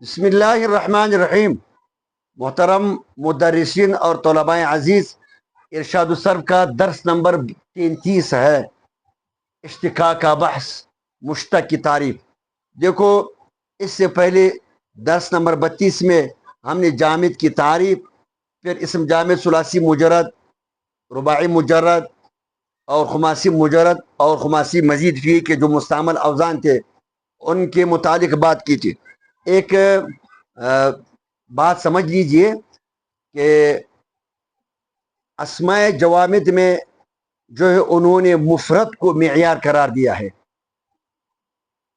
بسم اللہ الرحمن الرحیم۔ محترم مدرسین اور طلباء عزیز، ارشاد الصرف کا درس نمبر 33 ہے، اشتقاق کا بحث، مشتق کی تعریف۔ دیکھو، اس سے پہلے درس نمبر 32 میں ہم نے جامد کی تعریف، پھر اسم جامد ثلاثی مجرد، رباعی مجرد اور خماسی مجرد اور خماسی مزید فی کے جو مستعمل اوزان تھے ان کے متعلق بات کی تھی۔ ایک بات سمجھ لیجئے کہ اسماء جوامد میں جو ہے انہوں نے مفرد کو معیار قرار دیا ہے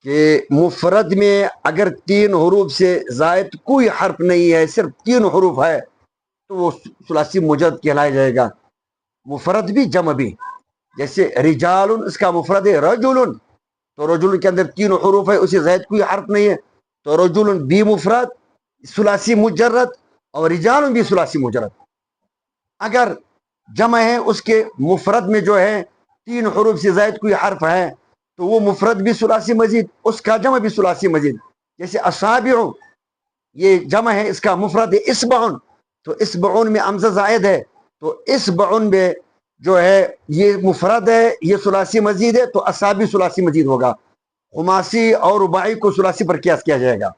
کہ مفرد میں اگر 3 حروف سے زائد کوئی حرف نہیں ہے، صرف 3 حروف ہے تو وہ ثلاثی مجرد کہلایا جائے گا، مفرد بھی جمع بھی۔ جیسے رجال، اس کا مفرد ہے رجل، تو رجل کے اندر 3 حروف ہے، اسے زائد کوئی حرف نہیں ہے تو رجل بھی مفرد ثلاثی مجرد اور رجال بھی ثلاثی مجرد۔ اگر جمع ہے اس کے مفرد میں جو ہے 3 حروف سے زائد کوئی حرف ہے تو وہ مفرد بھی ثلاثی مزید، اس کا جمع بھی ثلاثی مزید۔ جیسے اصابع، یہ جمع ہے، اس کا مفرد ہے اصبعن، تو اصبعن میں امزہ زائد ہے تو اصبعن میں جو ہے یہ مفرد ہے، یہ ثلاثی مزید ہے تو اصابع ثلاثی مزید ہوگا۔ خماسی اور رباعی کو ثلاثی پر قیاس کیا جائے گا۔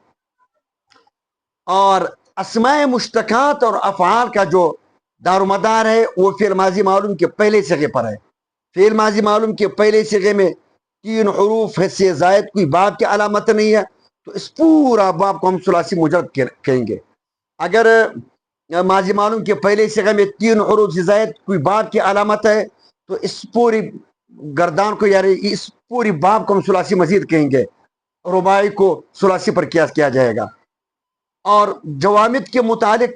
اور اسماء مشتقات اور افعال کا جو دار و مدار ہے وہ فعل ماضی معلوم کے پہلے صیغے پر ہے۔ فعل ماضی معلوم کے پہلے صیغے میں 3 حروف سے زائد کوئی باب کی علامت نہیں ہے تو اس پورا باب کو ہم ثلاثی مجرد کہیں گے۔ اگر ماضی معلوم کے پہلے صیغے میں 3 حروف سے زائد کوئی باب کی علامت ہے تو اس پوری گردان کو، یعنی اس پوری باب کو ہم ثلاثی مزید کہیں گے، رباعی کو ثلاثی پر قیاس کیا جائے گا۔ اور جوامد کے متعلق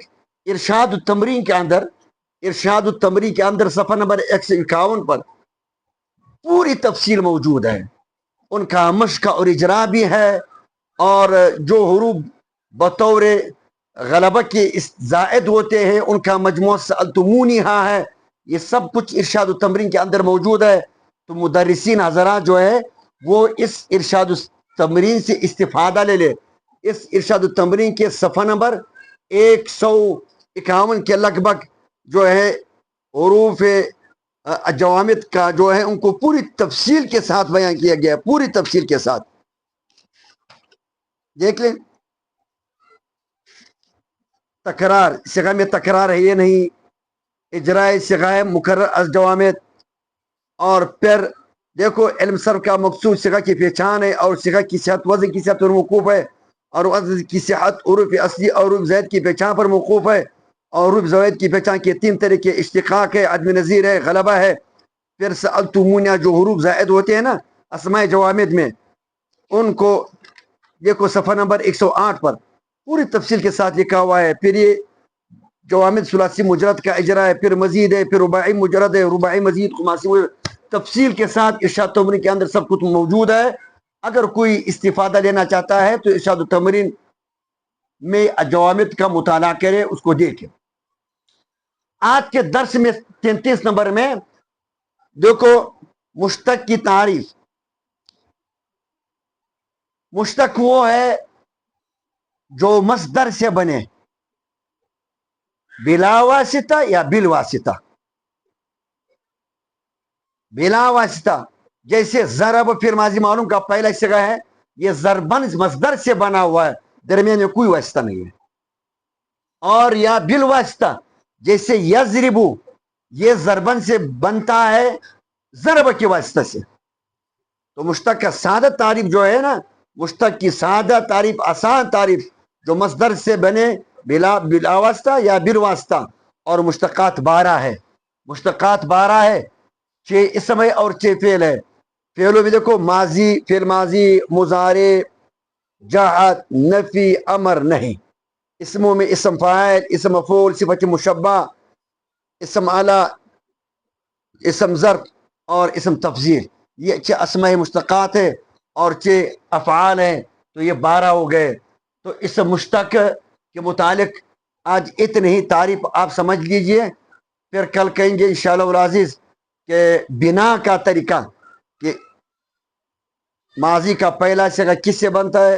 ارشاد التمرین کے اندر صفحہ نمبر 151 پر پوری تفصیل موجود ہے، ان کا مشق اور اجرا بھی ہے، اور جو حروف بطور غلبہ کے زائد ہوتے ہیں ان کا مجموعہ سألتمونیہا ہے، یہ سب کچھ ارشاد التمرین کے اندر موجود ہے۔ تو مدرسین حضرات جو ہے وہ اس ارشاد التمرین سے استفادہ لے لے۔ اس ارشاد التمرین کے صفحہ نمبر 151 کے لگ بھگ جو ہے حروف جوامد کا جو ہے ان کو پوری تفصیل کے ساتھ بیان کیا گیا ہے، پوری تفصیل کے ساتھ دیکھ لیں۔ تکرار، صیغہ میں تکرار ہے یہ نہیں، اجرائے صیغہ مکرر از جوامد۔ اور پھر دیکھو، علم صرف کا مقصود صیغہ کی پہچان ہے، اور صیغہ کی صحت وزن کی صحت پر موقوف ہے، اور وزن کی صحت حروف اصلی اور حروف زائد کی پہچان پر موقوف ہے، اور حروف زائد کی پہچان کے 3 طریقے اشتقاق ہے، عدم نظیر ہے، غلبہ ہے۔ پھر سألتمونیہ جو حروف زائد ہوتے ہیں نا اسماء جوامد میں، ان کو دیکھو صفحہ نمبر 108 پر پوری تفصیل کے ساتھ لکھا ہوا ہے۔ پھر یہ جوامد ثلاثی مجرد کا اجرا ہے، پھر مزید ہے، پھر رباعی مجرد ہے، رباعی مزید، خماسی مجرد، تفصیل کے ساتھ ارشاد التمرین کے اندر سب کچھ موجود ہے۔ اگر کوئی استفادہ لینا چاہتا ہے تو ارشاد التمرین میں جوامد کا مطالعہ کرے، اس کو دیکھے۔ آج کے درس میں 33 نمبر میں دیکھو مشتق کی تعریف۔ مشتق وہ ہے جو مصدر سے بنے، بلا واسطہ یا بالواسطہ۔ بلا واسطہ جیسے ضرب فعل ماضی معلوم کا پہلا صیغہ ہے، یہ ضربن مصدر سے بنا ہوا ہے، درمیان میں کوئی واسطہ نہیں ہے۔ اور یا بالواسطہ جیسے یضربو، یہ ضربن سے بنتا ہے ضرب کے واسطہ سے۔ تو مشتق کا سادہ تعریف جو ہے نا، مشتق کی سادہ تعریف، آسان تعریف، جو مصدر سے بنے بلا واسطہ یا بالواسطہ، اور مشتقات 12 ہے۔ مشتقات 12 ہے، 6 اسم ہے اور 6 فعل ہے۔ فعلوں میں دیکھو ماضی، فعل ماضی، مضارع، جہت، نفی، امر، نہیں۔ اسموں میں اسم فاعل، اسم مفعول، صفت مشبہ، اسم اعلی، اسم ظرف اور اسم تفضیل، یہ 6 اسماء مشتقات ہے اور 6 افعال ہیں، تو یہ 12 ہو گئے۔ تو اس مشتق کے متعلق آج اتنی ہی تعریف آپ سمجھ لیجئے، پھر کل کہیں گے انشاءاللہ العزیز کہ بنا کا طریقہ، کہ ماضی کا پہلا صیغہ کس سے بنتا ہے،